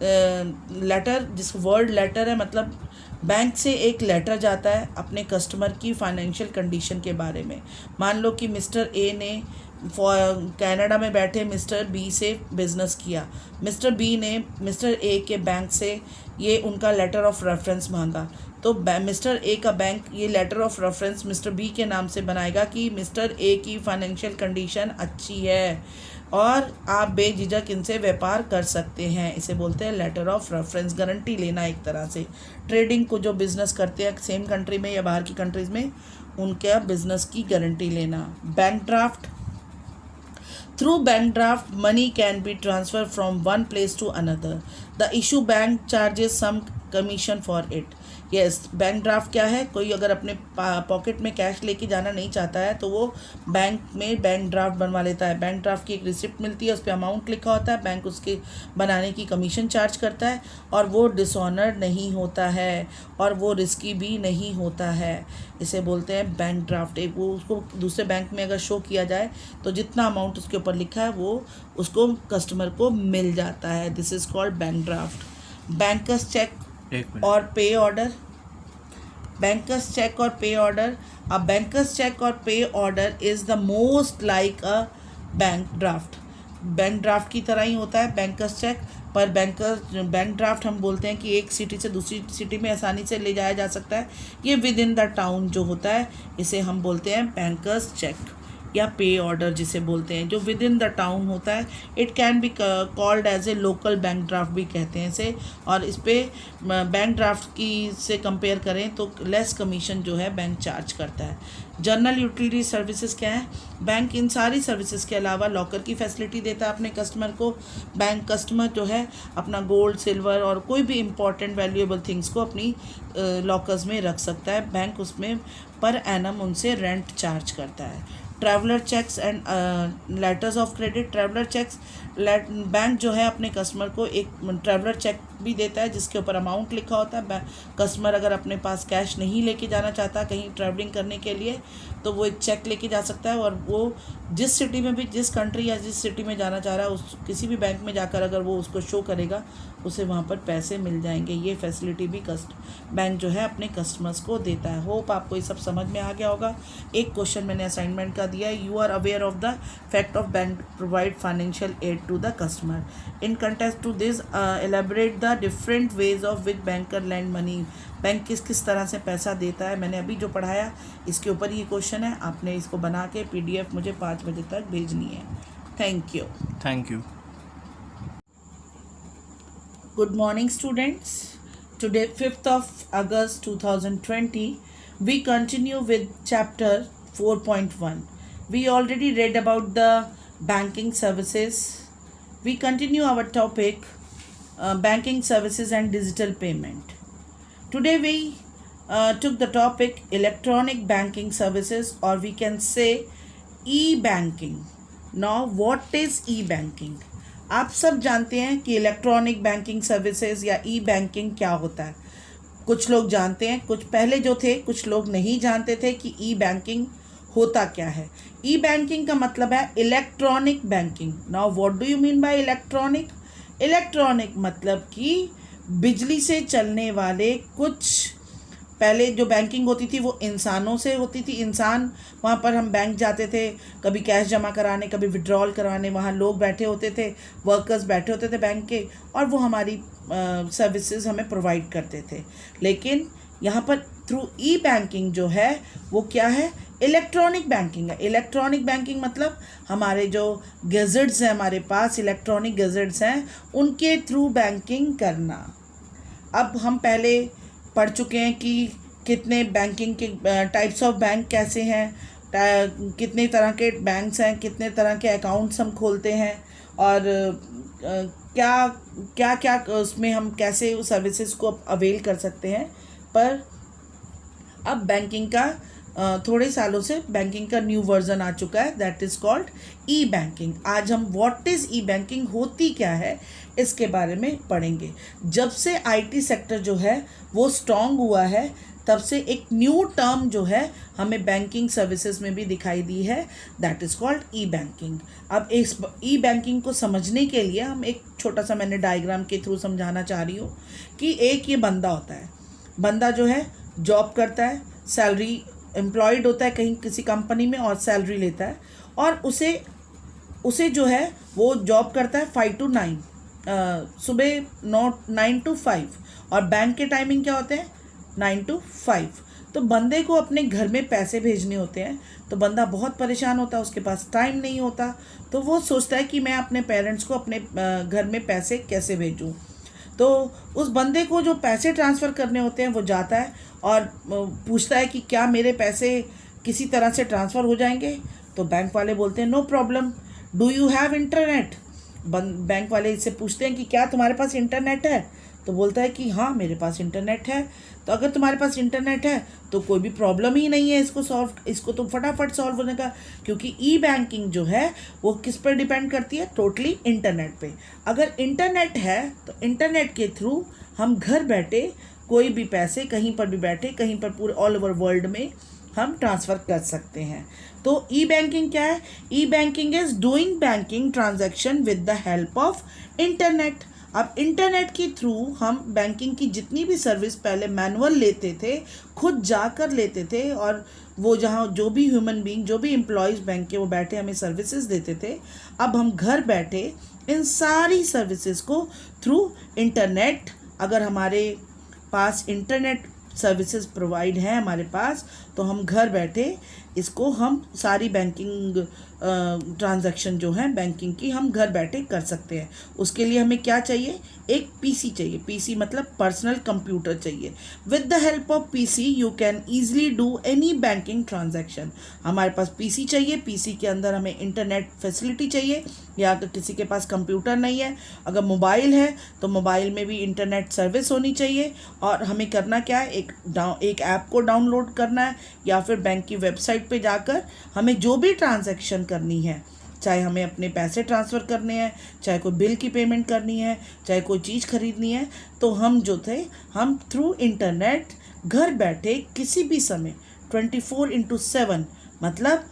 लेटर, जिस वर्ड लेटर है मतलब बैंक से एक लेटर जाता है अपने कस्टमर की फाइनेंशियल कंडीशन के बारे में। मान लो कि मिस्टर ए ने कनाडा में बैठे मिस्टर बी से बिज़नेस किया। मिस्टर बी ने मिस्टर ए के बैंक से ये उनका लेटर ऑफ रेफरेंस मांगा, तो मिस्टर ए का बैंक ये letter of reference mister B के नाम से बनाएगा कि मिस्टर ए की फाइनेंशियल कंडीशन अच्छी है, और आप बेझिझक इनसे व्यापार कर सकते हैं। इसे बोलते हैं लेटर ऑफ रेफरेंस, गारंटी लेना एक तरह से। ट्रेडिंग को जो बिजनेस करते हैं सेम कंट्री में या बाहर की कंट्रीज़ में, उनके बिजनेस की गारंटी लेना। Bank draft, through bank draft money can be transfer from one place to another, the issue bank charges some commission for it. Yes, bank draft क्या है, कोई अगर अपने पॉकेट में कैश लेके जाना नहीं चाहता है तो वो बैंक में बैंक ड्राफ्ट बनवा लेता है। बैंक ड्राफ्ट की एक रिसिप्ट मिलती है, उस पर अमाउंट लिखा होता है, बैंक उसके बनाने की कमीशन चार्ज करता है, और वो डिसऑनर नहीं होता है और वो रिस्की भी नहीं होता है। इसे बोलते हैं बैंक ड्राफ्ट। एक वो उसको दूसरे बैंक में अगर शो किया जाए तो जितना अमाउंट उसके ऊपर लिखा है वो उसको कस्टमर को मिल जाता है। This is called bank draft. Bankers cheque और पे ऑर्डर, बैंकर्स चेक और पे ऑर्डर। अ बैंकर्स चेक और pay order is the most like a bank draft. Bank draft की तरह ही होता है बैंकर्स चेक, पर बैंक ड्राफ्ट हम बोलते हैं कि एक सिटी से दूसरी सिटी में आसानी से ले जाया जा सकता है। ये विद इन द टाउन जो होता है इसे हम बोलते हैं बैंकर्स चेक या पे ऑर्डर जिसे बोलते हैं, जो विद इन द टाउन होता है। It can be called as a local bank draft भी कहते हैं इसे। और इस पे बैंक ड्राफ्ट की से कंपेयर करें तो लेस कमीशन जो है बैंक चार्ज करता है। जनरल यूटिलिटी सर्विसेज क्या है, बैंक इन सारी सर्विसेज के अलावा लॉकर की फैसिलिटी देता है अपने कस्टमर को। बैंक कस्टमर जो है अपना गोल्ड, सिल्वर और कोई भी इंपॉर्टेंट वैल्यूएबल थिंग्स को अपनी लॉकर्स में रख सकता है। बैंक उसमें पर एनम उनसे रेंट चार्ज करता है। Traveller cheques and letters of credit. Traveller cheques, bank जो है अपने कस्टमर को एक ट्रैवलर चेक भी देता है जिसके ऊपर अमाउंट लिखा होता है। कस्टमर अगर अपने पास कैश नहीं लेके जाना चाहता कहीं ट्रैवलिंग करने के लिए तो वो एक चेक लेके जा सकता है, और वो जिस सिटी में भी, जिस कंट्री या जिस सिटी में जाना चाह रहा है उस किसी भी बैंक में जाकर अगर वो उसको शो करेगा उसे वहाँ पर पैसे मिल जाएंगे। ये फैसिलिटी भी बैंक जो है अपने कस्टमर्स को देता है। होप आपको ये सब समझ में आ गया होगा। एक क्वेश्चन मैंने असाइनमेंट का दिया है, you are aware of the fact of bank provide financial aid to the customer. In contest to this elaborate the different ways of which banker lend money. Bank किस किस तरह से पैसा देता है, मैंने अभी जो पढ़ाया इसके ऊपर ये क्वेश्चन है। आपने इसको बना के PDF मुझे 5 बजे तक भेजनी है। Thank you. Thank you. Good morning, students. Today, 5th of August 2020, we continue with chapter 4.1. We already read about the banking services. We continue our topic, banking services and digital payment. Today, we took the topic electronic banking services, or we can say e-banking. Now, what is e-banking? आप सब जानते हैं कि electronic banking services या ई banking क्या होता है। कुछ लोग जानते हैं, कुछ पहले जो थे कुछ लोग नहीं जानते थे कि ई बैंकिंग होता क्या है। ई बैंकिंग का मतलब है electronic banking. Now what do you mean by electronic? Electronic मतलब कि बिजली से चलने वाले कुछ, पहले जो बैंकिंग होती थी वो इंसानों से होती थी। इंसान, वहाँ पर हम बैंक जाते थे कभी कैश जमा कराने, कभी विड्रॉल करवाने, वहाँ लोग बैठे होते थे, वर्कर्स बैठे होते थे बैंक के, और वो हमारी सर्विसेज हमें प्रोवाइड करते थे। लेकिन यहाँ पर थ्रू ई बैंकिंग जो है वो क्या है, इलेक्ट्रॉनिक बैंकिंग है। इलेक्ट्रॉनिक बैंकिंग मतलब हमारे जो गैजेट्स हैं, हमारे पास इलेक्ट्रॉनिक गैजेट्स हैं, उनके थ्रू बैंकिंग करना। अब हम पहले पढ़ चुके हैं कि कितने बैंकिंग के टाइप्स ऑफ बैंक कैसे हैं, कितने तरह के बैंक्स हैं, कितने तरह के अकाउंट्स हम खोलते हैं, और क्या क्या क्या उसमें हम कैसे उस सर्विसेज को अवेल कर सकते हैं। पर अब बैंकिंग का थोड़े सालों से बैंकिंग का न्यू वर्जन आ चुका है, that is called E banking. आज हम व्हाट इज़ ई बैंकिंग, होती क्या है, इसके बारे में पढ़ेंगे। जब से IT सेक्टर जो है वो स्ट्रॉन्ग हुआ है तब से एक न्यू टर्म जो है हमें बैंकिंग सर्विसेज में भी दिखाई दी है, that is called E banking. अब इस ई बैंकिंग को समझने के लिए हम एक छोटा सा, मैंने डायग्राम के थ्रू समझाना चाह रही हूँ कि एक ये बंदा होता है। बंदा जो है जॉब करता है, सैलरी, एम्प्लॉयड होता है कहीं किसी कंपनी में और सैलरी लेता है, और उसे जो है वो जॉब करता है 5 to 9, सुबह 9 to 5, और बैंक के टाइमिंग क्या होते हैं 9 to 5। तो बंदे को अपने घर में पैसे भेजने होते हैं तो बंदा बहुत परेशान होता है, उसके पास टाइम नहीं होता, तो वो सोचता है कि मैं अपने पेरेंट्स को अपने घर में पैसे कैसे भेजूं। तो उस बंदे को जो पैसे ट्रांसफ़र करने होते हैं वो जाता है और पूछता है कि क्या मेरे पैसे किसी तरह से ट्रांसफ़र हो जाएंगे। तो बैंक वाले बोलते हैं no problem, do you have internet. Bank वाले इससे पूछते हैं कि क्या तुम्हारे पास इंटरनेट है। तो बोलता है कि हाँ मेरे पास इंटरनेट है। तो अगर तुम्हारे पास इंटरनेट है तो कोई भी प्रॉब्लम ही नहीं है इसको तो फटाफट सॉल्व होने का, क्योंकि ई बैंकिंग जो है वो किस पर डिपेंड करती है, टोटली इंटरनेट पे। अगर इंटरनेट है तो इंटरनेट के थ्रू हम घर बैठे कोई भी पैसे कहीं पर भी बैठे, कहीं पर पूरे ऑल ओवर वर्ल्ड में हम ट्रांसफ़र कर सकते हैं। तो ई बैंकिंग क्या है? E banking is doing banking transaction with the help of internet. अब इंटरनेट के थ्रू हम बैंकिंग की जितनी भी सर्विस पहले मैनुअल लेते थे, खुद जाकर लेते थे, और वो जहाँ जो भी ह्यूमन बीइंग, जो भी एम्प्लॉयज़ बैंक के वो बैठे हमें सर्विसेज देते थे, अब हम घर बैठे इन सारी सर्विसेज को थ्रू इंटरनेट, अगर हमारे पास इंटरनेट सर्विसेज प्रोवाइड हैं हमारे पास, तो हम घर बैठे इसको हम सारी बैंकिंग ट्रांजैक्शन जो है बैंकिंग की हम घर बैठे कर सकते हैं। उसके लिए हमें क्या चाहिए? एक पीसी चाहिए। पीसी मतलब पर्सनल कंप्यूटर चाहिए। With the help of PC you can easily do any banking transaction. हमारे पास पीसी चाहिए, पीसी के अंदर हमें इंटरनेट फैसिलिटी चाहिए, या अगर किसी के पास कंप्यूटर नहीं है, अगर मोबाइल है तो मोबाइल में भी इंटरनेट सर्विस होनी चाहिए। और हमें करना क्या है? एक ऐप को डाउनलोड करना है, या फिर बैंक की वेबसाइट पे जाकर हमें जो भी ट्रांजैक्शन करनी है, चाहे हमें अपने पैसे ट्रांसफ़र करने हैं, चाहे कोई बिल की पेमेंट करनी है, चाहे कोई चीज़ खरीदनी है, तो हम थ्रू इंटरनेट घर बैठे किसी भी समय 24/7 मतलब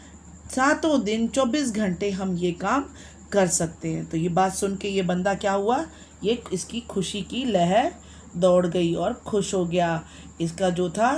7 दिन 24 घंटे हम ये काम कर सकते हैं। तो ये बात सुन के ये बंदा क्या हुआ, ये इसकी खुशी की लहर दौड़ गई और खुश हो गया। इसका जो था,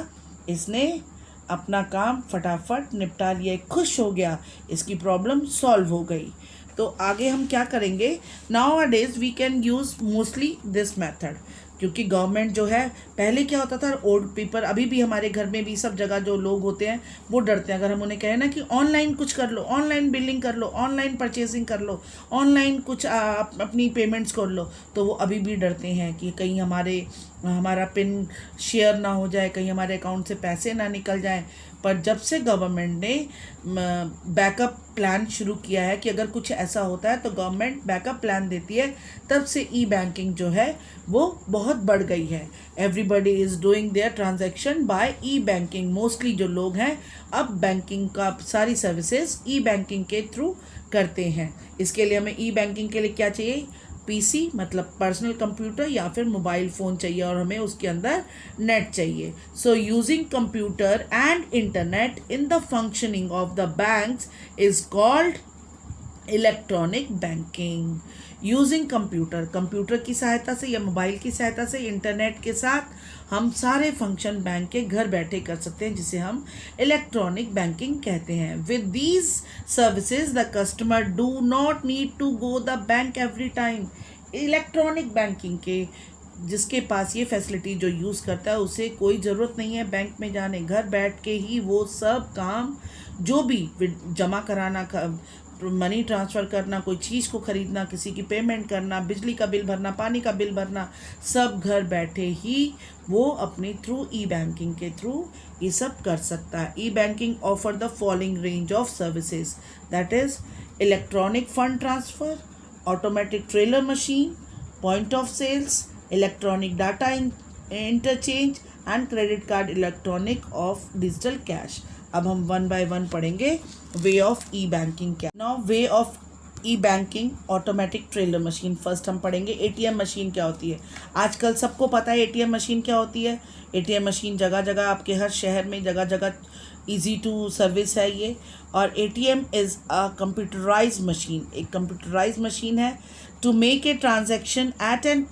इसने अपना काम फटाफट निपटा लिया, खुश हो गया, इसकी प्रॉब्लम सॉल्व हो गई। तो आगे हम क्या करेंगे? Nowadays we can use mostly this method, क्योंकि गवर्नमेंट जो है, पहले क्या होता था, ओल्ड पीपल, अभी भी हमारे घर में भी सब जगह जो लोग होते हैं वो डरते हैं। अगर हम उन्हें कहें ना कि ऑनलाइन कुछ कर लो, ऑनलाइन बिलिंग कर लो, ऑनलाइन परचेजिंग कर लो, ऑनलाइन कुछ अपनी पेमेंट्स कर लो, तो वो अभी भी डरते हैं कि कहीं हमारा पिन शेयर ना हो जाए, कहीं हमारे अकाउंट से पैसे ना निकल जाएं। पर जब से गवर्नमेंट ने बैकअप प्लान शुरू किया है कि अगर कुछ ऐसा होता है तो गवर्नमेंट बैकअप प्लान देती है, तब से ई बैंकिंग जो है वो बहुत बढ़ गई है। Everybody is doing their transaction by e banking. Mostly जो लोग हैं अब बैंकिंग का सारी सर्विसेज ई बैंकिंग के थ्रू करते हैं। इसके लिए हमें ई बैंकिंग के लिए क्या चाहिए? पीसी मतलब पर्सनल कंप्यूटर या फिर मोबाइल फ़ोन चाहिए, और हमें उसके अंदर नेट चाहिए। So using computer and internet in the functioning of the banks is called electronic banking. Using computer की सहायता से या मोबाइल की सहायता से, इंटरनेट के साथ हम सारे फंक्शन बैंक के घर बैठे कर सकते हैं, जिसे हम इलेक्ट्रॉनिक बैंकिंग कहते हैं। With these services the customer do not need to go the bank every time. Electronic banking के जिसके पास ये फैसिलिटी जो यूज़ करता है, उसे कोई ज़रूरत नहीं है बैंक में जाने, घर बैठ के ही वो सब काम जो भी जमा कराना, मनी ट्रांसफ़र करना, कोई चीज़ को ख़रीदना, किसी की पेमेंट करना, बिजली का बिल भरना, पानी का बिल भरना, सब घर बैठे ही वो अपने थ्रू ई बैंकिंग के थ्रू ये सब कर सकता है। E banking offer the following range of services, that is electronic fund transfer, automatic teller machine, point of sales, electronic data interchange and credit card electronic of digital cash. अब हम 1 by 1 पढ़ेंगे way of e banking क्या। Now way of e banking automatic teller machine. First हम पढ़ेंगे ATM machine क्या होती है। आजकल सबको पता है एटीएम मशीन क्या होती है। एटीएम मशीन जगह जगह आपके हर शहर में जगह जगह ईजी टू सर्विस है ये। और ATM is a computerise machine, एक कंप्यूटराइज मशीन है। To make a transaction at an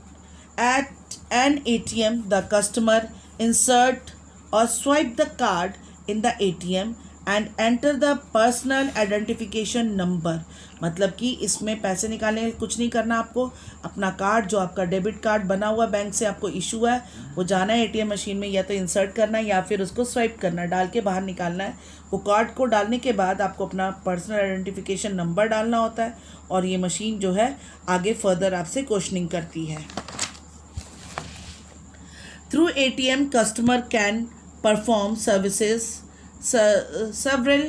ATM the customer insert or swipe the card in the ATM and enter the personal identification number, मतलब कि इसमें पैसे निकालने कुछ नहीं करना आपको, अपना कार्ड जो आपका डेबिट कार्ड बना हुआ बैंक से आपको इशू है वो जाना है एटीएम मशीन में, या तो इंसर्ट करना है या फिर उसको स्वाइप करना है, डाल के बाहर निकालना है। वो कार्ड को डालने के बाद आपको अपना पर्सनल आइडेंटिफिकेशन नंबर डालना होता है और ये मशीन जो है आगे फर्दर आपसे क्वेश्चनिंग करती है। Through ATM customer can perform services several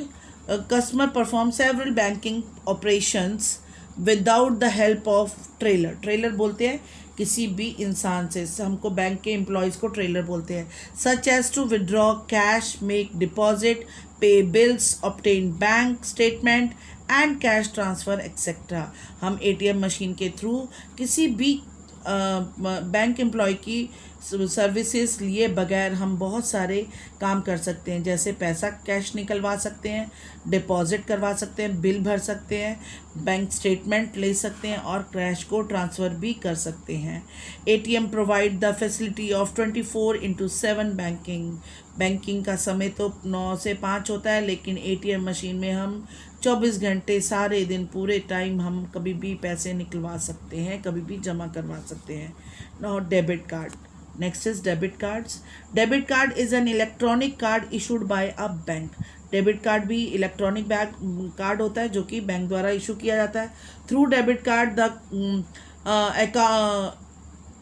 banking operations without the help of trailer बोलते हैं किसी भी इंसान से, हमको बैंक के एम्प्लॉयज़ को ट्रेलर बोलते हैं। Such as to withdraw cash, make deposit, pay bills, obtain bank statement and cash transfer etcetera. हम ATM मशीन के थ्रू किसी भी बैंक एम्प्लॉय की सर्विसेज लिए बगैर हम बहुत सारे काम कर सकते हैं, जैसे पैसा कैश निकलवा सकते हैं, डिपॉजिट करवा सकते हैं, बिल भर सकते हैं, बैंक स्टेटमेंट ले सकते हैं और कैश को ट्रांसफ़र भी कर सकते हैं। ATM provide the facility of 24/7 banking का समय तो 9 से 5 होता है, लेकिन ATM मशीन में हम 24 घंटे सारे दिन पूरे टाइम हम कभी भी पैसे निकलवा सकते हैं, कभी भी जमा करवा सकते हैं। Now debit card, next is debit cards. Debit card is an electronic card issued by a bank. Debit card भी इलेक्ट्रॉनिक कार्ड होता है जो कि बैंक द्वारा इशू किया जाता है। Through debit card the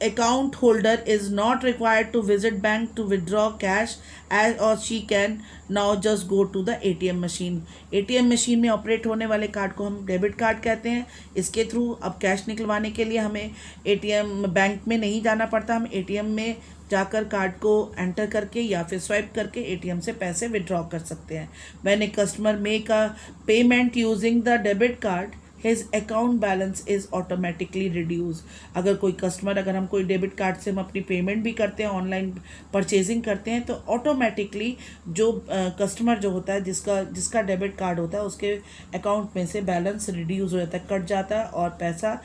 account holder is not required to visit bank to withdraw cash, as or she can now just go to the ATM machine। ATM machine में operate होने वाले card को हम debit card कहते हैं। इसके through अब cash निकलवाने के लिए हमें ATM बैंक में नहीं जाना पड़ता, हम ATM में जाकर कार्ड को एंटर करके या फिर स्वाइप करके ATM से पैसे विड्रॉ कर सकते हैं। When a customer make a payment using the debit card, his account balance is automatically reduce. अगर हम कोई डेबिट कार्ड से हम अपनी पेमेंट भी करते हैं, ऑनलाइन परचेजिंग करते हैं, तो ऑटोमेटिकली जो कस्टमर जो होता है जिसका डेबिट कार्ड होता है उसके अकाउंट में से बैलेंस रिड्यूस हो जाता है, कट जाता है और पैसा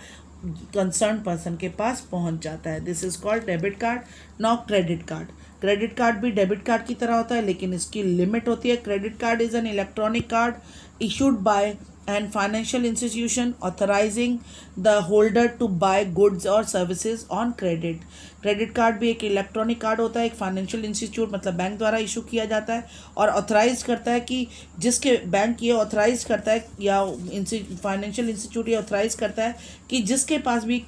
कंसर्न पर्सन के पास पहुंच जाता है। This is called debit card. Now credit card. Credit card भी डेबिट कार्ड की तरह होता है, लेकिन इसकी लिमिट होती है। Credit card is an electronic card issued by and financial institution authorizing the holder to buy goods or services on credit। Credit card भी एक इलेक्ट्रॉनिक कार्ड होता है, एक फाइनेंशियल इंस्टीट्यूट मतलब बैंक द्वारा इशू किया जाता है और ऑथराइज करता है कि जिसके बैंक ये ऑथराइज करता है या फाइनेंशियल इंस्टीट्यूट ये ऑथराइज करता है कि जिसके पास भी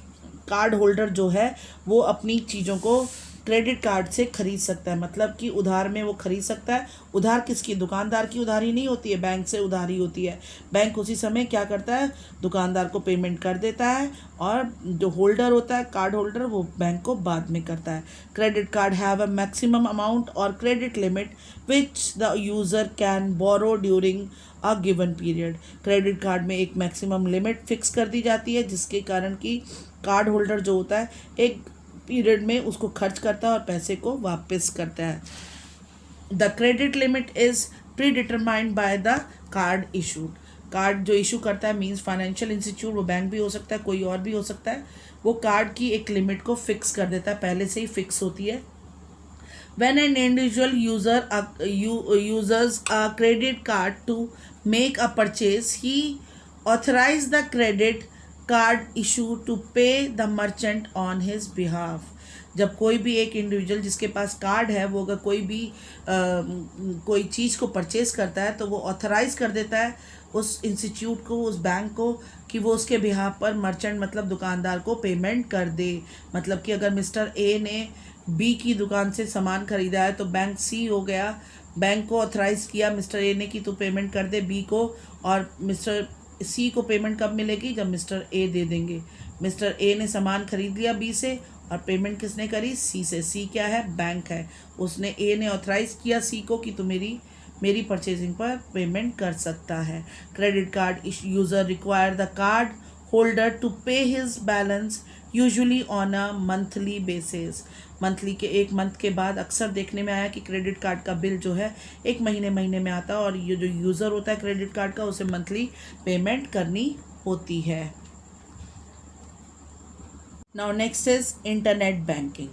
कार्ड होल्डर जो है वो अपनी चीज़ों को क्रेडिट कार्ड से खरीद सकता है, मतलब कि उधार में वो खरीद सकता है। उधार किसकी? दुकानदार की उधारी नहीं होती है, बैंक से उधारी होती है। बैंक उसी समय क्या करता है, दुकानदार को पेमेंट कर देता है और जो होल्डर होता है कार्ड होल्डर वो बैंक को बाद में करता है। Credit card have a maximum amount और credit limit which the user can borrow during a given period. Credit card में एक मैक्सिमम लिमिट फिक्स कर दी जाती है जिसके कारण कि कार्ड होल्डर जो होता है एक पीरियड में उसको खर्च करता है और पैसे को वापस करता है। The credit limit is pre determined by the card issued. Card जो इशू करता है मींस फाइनेंशियल इंस्टीट्यूट, वो बैंक भी हो सकता है, कोई और भी हो सकता है, वो कार्ड की एक लिमिट को फिक्स कर देता है, पहले से ही फिक्स होती है। When an individual uses a credit card to make a purchase, he authorizes the credit card issue to pay the merchant on his behalf। जब कोई भी एक इंडिविजुअल जिसके पास कार्ड है वो अगर कोई चीज़ को परचेज़ करता है तो वो ऑथराइज़ कर देता है उस इंस्टीट्यूट को, उस बैंक को, कि वो उसके बिहाफ पर मर्चेंट मतलब दुकानदार को पेमेंट कर दे। मतलब कि अगर मिस्टर ए ने बी की दुकान से सामान खरीदा है तो बैंक सी हो गया, बैंक को ऑथराइज़ किया मिस्टर ए ने कि तू पेमेंट कर दे बी को, और मिस्टर सी को पेमेंट कब मिलेगी? जब मिस्टर ए दे देंगे। मिस्टर ए ने सामान खरीद लिया बी से और पेमेंट किसने करी? सी से। सी क्या है? बैंक है। उसने ए ने ऑथराइज़ किया सी को कि तू मेरी परचेजिंग पर पेमेंट कर सकता है। Credit card user require the card holder to pay his balance usually on a monthly basis. Monthly के एक मंथ के बाद अक्सर देखने में आया कि क्रेडिट कार्ड का बिल जो है एक महीने में आता है और ये जो यूज़र होता है क्रेडिट कार्ड का उसे मंथली पेमेंट करनी होती है। Now next is internet banking.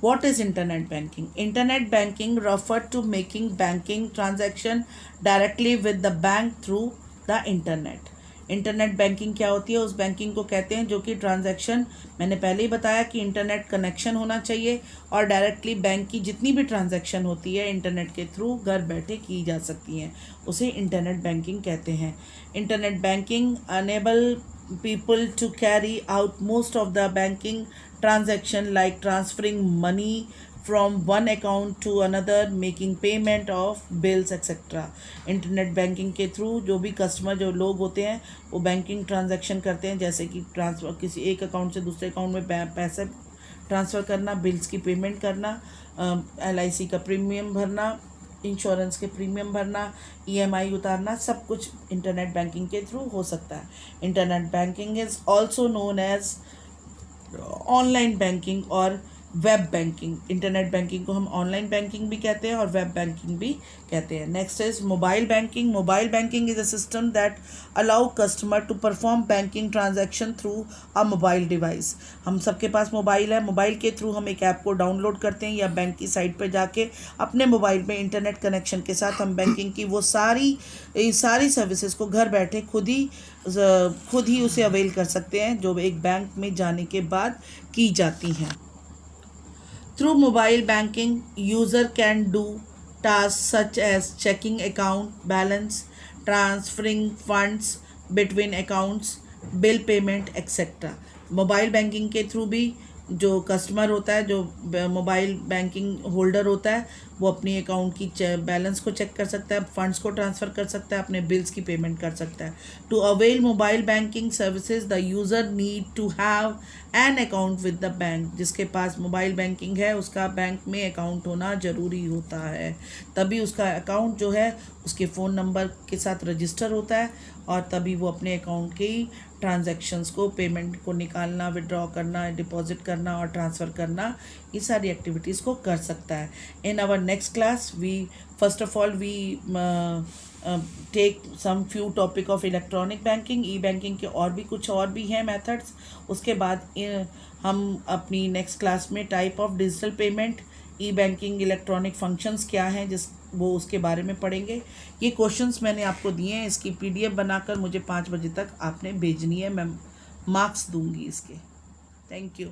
What is internet banking? Internet banking refers to making banking transaction directly with the bank through the internet. Internet banking क्या होती है? उस बैंकिंग को कहते हैं जो कि ट्रांजैक्शन, मैंने पहले ही बताया कि इंटरनेट कनेक्शन होना चाहिए और डायरेक्टली बैंक की जितनी भी ट्रांजैक्शन होती है इंटरनेट के थ्रू घर बैठे की जा सकती हैं, उसे इंटरनेट बैंकिंग कहते हैं. Internet banking enable people to carry out most of the banking transaction like transferring money from one account to another, making payment of bills etc. Internet banking के थ्रू जो भी कस्टमर, जो लोग होते हैं वो बैंकिंग ट्रांजैक्शन करते हैं, जैसे कि ट्रांसफ़र किसी एक अकाउंट से दूसरे अकाउंट में पैसे ट्रांसफ़र करना, बिल्स की पेमेंट करना, LIC का प्रीमियम भरना, इंश्योरेंस के प्रीमियम भरना, EMI उतारना, सब कुछ इंटरनेट बैंकिंग के थ्रू हो सकता है. Internet banking is also known as online banking और वेब बैंकिंग. इंटरनेट बैंकिंग को हम ऑनलाइन बैंकिंग भी कहते हैं और वेब बैंकिंग भी कहते हैं. Next is mobile banking. Mobile banking is a system that allow customer to perform banking transaction through a mobile device. हम सबके पास मोबाइल है, मोबाइल के थ्रू हम एक ऐप को डाउनलोड करते हैं या बैंक की साइट पर जाके अपने मोबाइल में इंटरनेट कनेक्शन के साथ हम बैंकिंग की वो सारी सर्विसेज को घर बैठे खुद ही उसे अवेल कर सकते हैं, जो एक बैंक में जाने के बाद की जाती हैं. Through mobile banking, user can do tasks such as checking account balance, transferring funds between accounts, bill payment, etc. Mobile banking के थ्रू भी जो कस्टमर होता है, जो मोबाइल बैंकिंग होल्डर होता है, वो अपनी अकाउंट की बैलेंस को चेक कर सकता है, फंड्स को ट्रांसफ़र कर सकता है, अपने बिल्स की पेमेंट कर सकता है. To avail mobile banking services the user need to have an account with the bank. जिसके पास मोबाइल बैंकिंग है उसका बैंक में अकाउंट होना ज़रूरी होता है, तभी उसका अकाउंट जो है उसके फ़ोन नंबर के साथ रजिस्टर होता है और तभी वो अपने अकाउंट की ट्रांजैक्शंस को, पेमेंट को निकालना, विड्रॉ करना, डिपॉजिट करना और ट्रांसफ़र करना, ये सारी एक्टिविटीज़ को कर सकता है. In our next class we first of all we take some few topic of electronic banking. E banking के और भी हैं मेथड्स. उसके बाद हम अपनी नेक्स्ट क्लास में type of digital payment, e banking, electronic functions क्या हैं वो उसके बारे में पढ़ेंगे. ये क्वेश्चंस मैंने आपको दिए हैं, इसकी PDF बनाकर मुझे 5 बजे तक आपने भेजनी है, मैं मार्क्स दूंगी इसके. Thank you.